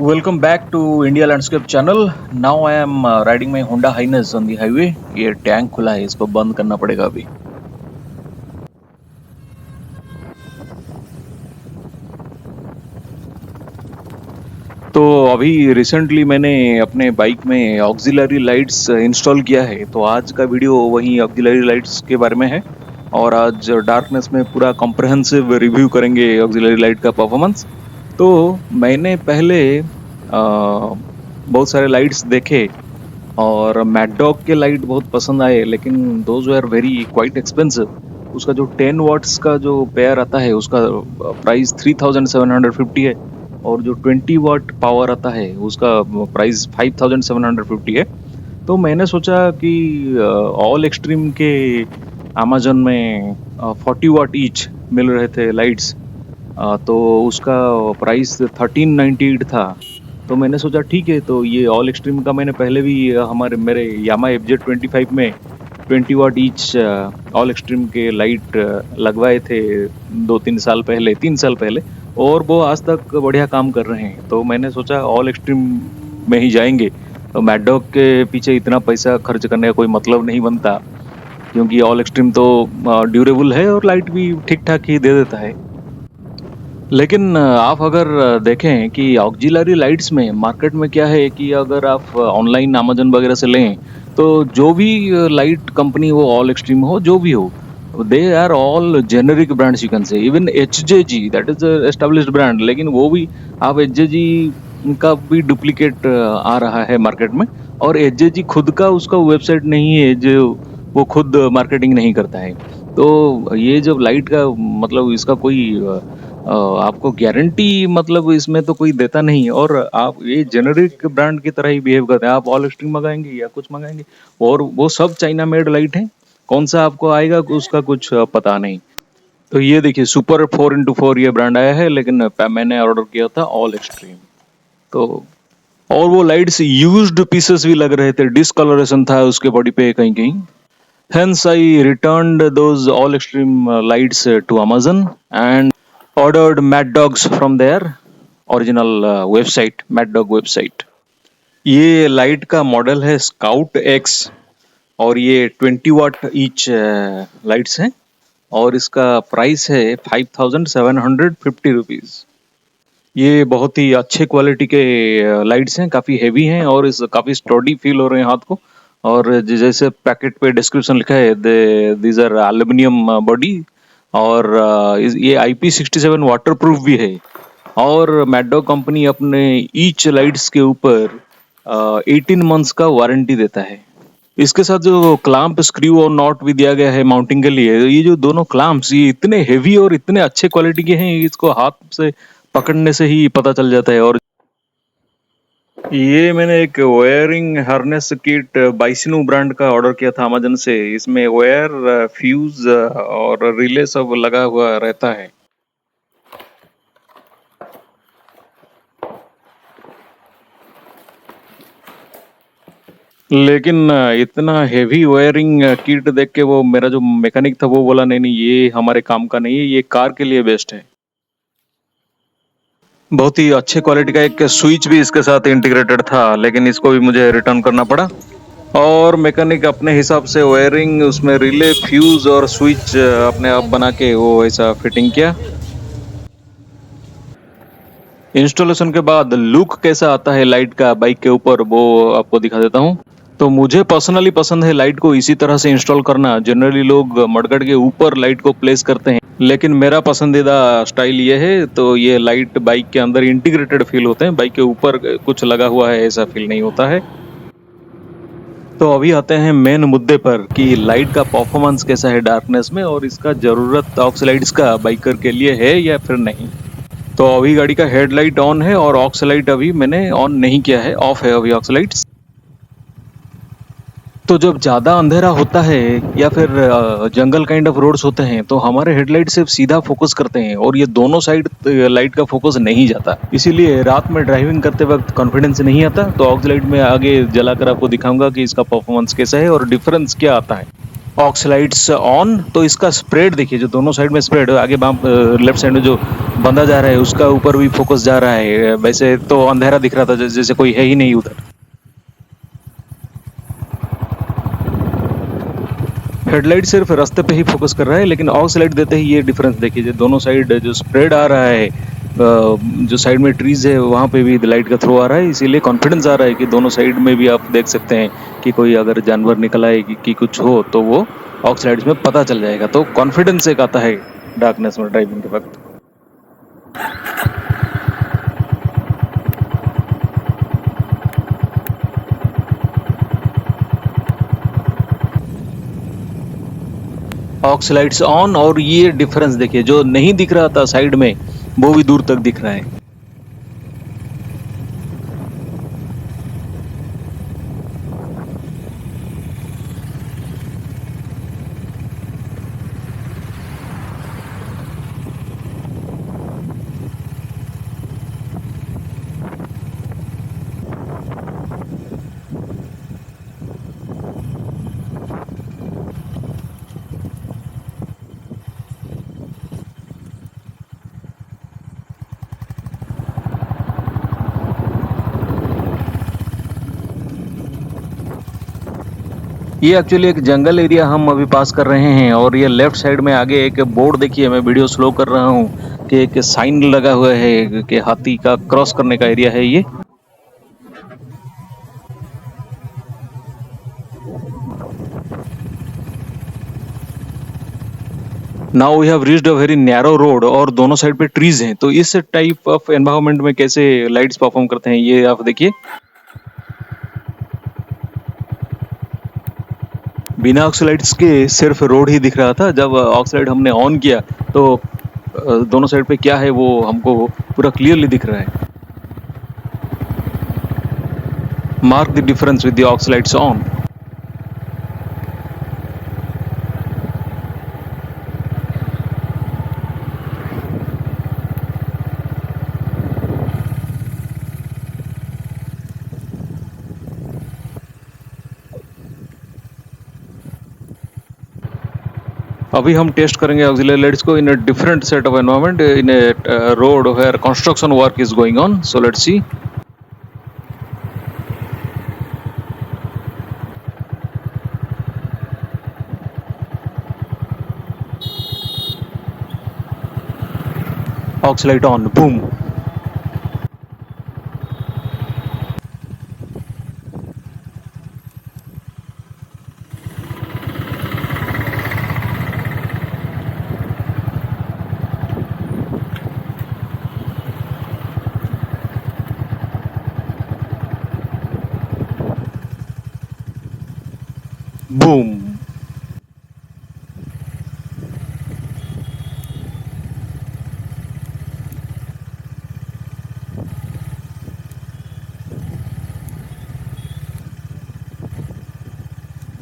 Welcome back to India Landscape channel. Now I am riding my Honda Highness on the highway. ये tank खुला है, इसको बंद करना पड़ेगा अभी। तो अभी रिसेंटली मैंने अपने बाइक में ऑक्सिलरी लाइट्स इंस्टॉल किया है, तो आज का वीडियो वही ऑक्सिलरी लाइट्स के बारे में है। और आज डार्कनेस में पूरा कॉम्प्रहेंसिव रिव्यू करेंगे ऑक्सिलरी लाइट का परफॉर्मेंस। तो मैंने पहले बहुत सारे लाइट्स देखे और मैड डॉग के लाइट बहुत पसंद आए, लेकिन those are very quite expensive. उसका जो 10 वाट्स का जो पेयर आता है उसका प्राइस 3750 है, और जो 20 वाट पावर आता है उसका प्राइस 5750 है। तो मैंने सोचा कि ऑल एक्सट्रीम के अमेजन में 40 वाट ईच मिल रहे थे लाइट्स, तो उसका प्राइस 1398 था। तो मैंने सोचा ठीक है, तो ये ऑल एक्सट्रीम का मैंने पहले भी मेरे यामा FZ25 में 20 वाट ईच ऑल एक्सट्रीम के लाइट लगवाए थे 3 साल पहले, और वो आज तक बढ़िया काम कर रहे हैं। तो मैंने सोचा ऑल एक्सट्रीम में ही जाएंगे। तो मैड डॉग के पीछे इतना पैसा खर्च करने का कोई मतलब नहीं बनता, क्योंकि ऑल एक्सट्रीम तो ड्यूरेबल है और लाइट भी ठीक ठाक ही दे देता है। लेकिन आप अगर देखें कि ऑक्सिलरी लाइट्स में मार्केट में क्या है कि अगर आप ऑनलाइन अमेजन वगैरह से लें, तो जो भी लाइट कंपनी हो, ऑल एक्सट्रीम हो, जो भी हो, they are all generic brands, you can say. Even HJG, that is established brand, लेकिन वो भी आप HJG का भी डुप्लीकेट आ रहा है मार्केट में। और HJG खुद का उसका वेबसाइट नहीं है जो वो खुद मार्केटिंग नहीं करता है। तो ये जब लाइट का मतलब इसका कोई आपको गारंटी मतलब इसमें तो कोई देता नहीं, और आप ये जेनरिक ब्रांड की तरह ही बिहेव करते हैं। आप ऑल एक्सट्रीम मंगाएंगे या कुछ मंगाएंगे, और वो सब चाइना मेड लाइट है। कौन सा आपको आएगा उसका कुछ पता नहीं। तो ये देखिए, सुपर 4x4 ये ब्रांड आया है, लेकिन मैंने ऑर्डर किया था ऑल एक्सट्रीम। तो और वो लाइट्स यूज्ड पीसेस भी लग रहे थे, डिसकलरेशन था उसके बॉडी पे कहीं कहीं। Hence, I returned those all extreme lights to Amazon and ordered Mad Dogs from their original website, Mad Dog website. ये लाइट का मॉडल है स्काउट X, और ये 20 वाट ईच लाइट्स हैं, और इसका प्राइस है 5750 रुपीज़। ये बहुत ही अच्छे क्वालिटी के लाइट्स हैं, काफ़ी हैवी हैं, और इस काफ़ी स्टडी फील हो रहे हैं हाथ को। और जैसे पैकेट पे डिस्क्रिप्शन लिखा है, दीज आर एल्यूमिनियम बॉडी, और ये IP67 वाटर प्रूफ भी है। और मैड डॉग कंपनी अपने ईच लाइट्स के ऊपर 18 मंथ्स का वारंटी देता है। इसके साथ जो क्लैंप, स्क्रू और नॉट भी दिया गया है माउंटिंग के लिए, ये जो दोनों क्लैंप्स ये इतने हेवी और इतने अच्छे क्वालिटी के हैं, इसको हाथ से पकड़ने से ही पता चल जाता है। और ये मैंने एक वायरिंग हार्नेस किट बाइसिनो ब्रांड का ऑर्डर किया था अमेजन से। इसमें वायर, फ्यूज और रिले सब लगा हुआ रहता है। लेकिन इतना हेवी वायरिंग किट देख के वो मेरा जो मैकेनिक था वो बोला नहीं नहीं, ये हमारे काम का नहीं है, ये कार के लिए बेस्ट है। बहुत ही अच्छे क्वालिटी का एक स्विच भी इसके साथ इंटीग्रेटेड था, लेकिन इसको भी मुझे रिटर्न करना पड़ा। और मैकेनिक अपने हिसाब से वायरिंग, उसमें रिले, फ्यूज और स्विच अपने आप बना के वो ऐसा फिटिंग किया। इंस्टॉलेशन के बाद लुक कैसा आता है लाइट का बाइक के ऊपर, वो आपको दिखा देता हूँ। तो मुझे पर्सनली पसंद है लाइट को इसी तरह से इंस्टॉल करना। जनरली लोग मडगार्ड के ऊपर लाइट को प्लेस करते हैं, लेकिन मेरा पसंदीदा स्टाइल ये है। तो ये लाइट बाइक के अंदर इंटीग्रेटेड फील होते हैं, बाइक के ऊपर कुछ लगा हुआ है ऐसा फील नहीं होता है। तो अभी आते हैं मेन मुद्दे पर कि लाइट का परफॉर्मेंस कैसा है डार्कनेस में, और इसका ज़रूरत ऑक्स का बाइकर के लिए है या फिर नहीं। तो अभी गाड़ी का हेडलाइट ऑन है, और ऑक्स लाइट अभी मैंने ऑन नहीं किया है, ऑफ है अभी ऑक्स लाइट्स। तो जब ज़्यादा अंधेरा होता है या फिर जंगल काइंड ऑफ रोड्स होते हैं, तो हमारे हेडलाइट सिर्फ सीधा फोकस करते हैं, और ये दोनों साइड लाइट का फोकस नहीं जाता। इसीलिए रात में ड्राइविंग करते वक्त कॉन्फिडेंस नहीं आता। तो ऑक्स लाइट में आगे जलाकर आपको दिखाऊंगा कि इसका परफॉर्मेंस कैसा है और डिफरेंस क्या आता है। ऑक्सलाइट्स ऑन, तो इसका स्प्रेड देखिए, जो दोनों साइड में स्प्रेड है, आगे बाम लेफ्ट साइड में जो बंदा जा रहा है उसका ऊपर भी फोकस जा रहा है। वैसे तो अंधेरा दिख रहा था, जैसे कोई है ही नहीं उधर। हेडलाइट सिर्फ रास्ते पे ही फोकस कर रहा है, लेकिन ऑक्स लाइट देते ही ये डिफरेंस देखिए, जो दोनों साइड जो स्प्रेड आ रहा है, जो साइड में ट्रीज है वहाँ पे भी लाइट का थ्रो आ रहा है, इसीलिए कॉन्फिडेंस आ रहा है कि दोनों साइड में भी आप देख सकते हैं कि कोई अगर जानवर निकल आए कि कुछ हो तो वो ऑक्स लाइट्स में पता चल जाएगा। तो कॉन्फिडेंस एक आता है डार्कनेस में ड्राइविंग के वक्त। ऑक्स लाइट्स ऑन, और ये डिफरेंस देखिए, जो नहीं दिख रहा था साइड में वो भी दूर तक दिख रहा है। ये एक्चुअली एक जंगल एरिया हम अभी पास कर रहे हैं, और ये लेफ्ट साइड में आगे एक बोर्ड देखिए, मैं वीडियो स्लो कर रहा हूँ कि एक साइन लगा हुआ है कि हाथी का क्रॉस करने का एरिया है ये। Now we have reached a very narrow road, और दोनों साइड पे ट्रीज हैं, तो इस टाइप ऑफ एनवायरनमेंट में कैसे लाइट्स परफॉर्म करते हैं ये आप देखिए। बिना ऑक्सीलाइट्स के सिर्फ रोड ही दिख रहा था, जब ऑक्सीलाइट हमने ऑन किया तो दोनों साइड पे क्या है वो हमको पूरा क्लियरली दिख रहा है। Mark the difference with the auxiliary lights on. अभी हम टेस्ट करेंगे ऑक्सिलरी लाइट्स को in a different set of environment, in a road where construction work is going on. So let's see. Auxiliary light on, boom. Boom.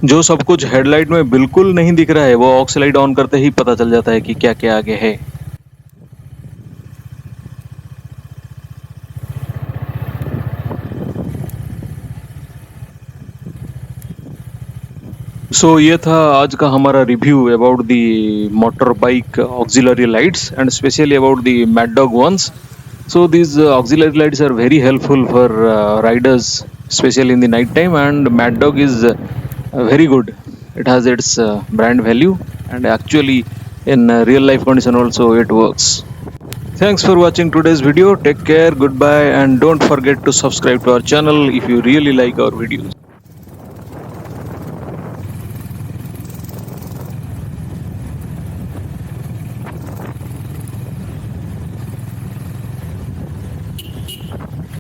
जो सब कुछ headlight में बिल्कुल नहीं दिख रहा है वो ऑक्सीलाइट ऑन करते ही पता चल जाता है कि क्या क्या आगे है। सो ये था आज का हमारा review about the motor bike auxiliary lights and specially about the mad dog ones. So these auxiliary lights are very helpful for riders, especially in the night time. And Mad Dog is very good. It has its brand value, and actually, in real life condition also it works. Thanks for watching today's video. Take care, goodbye, and don't forget to subscribe to our channel if you really like our videos.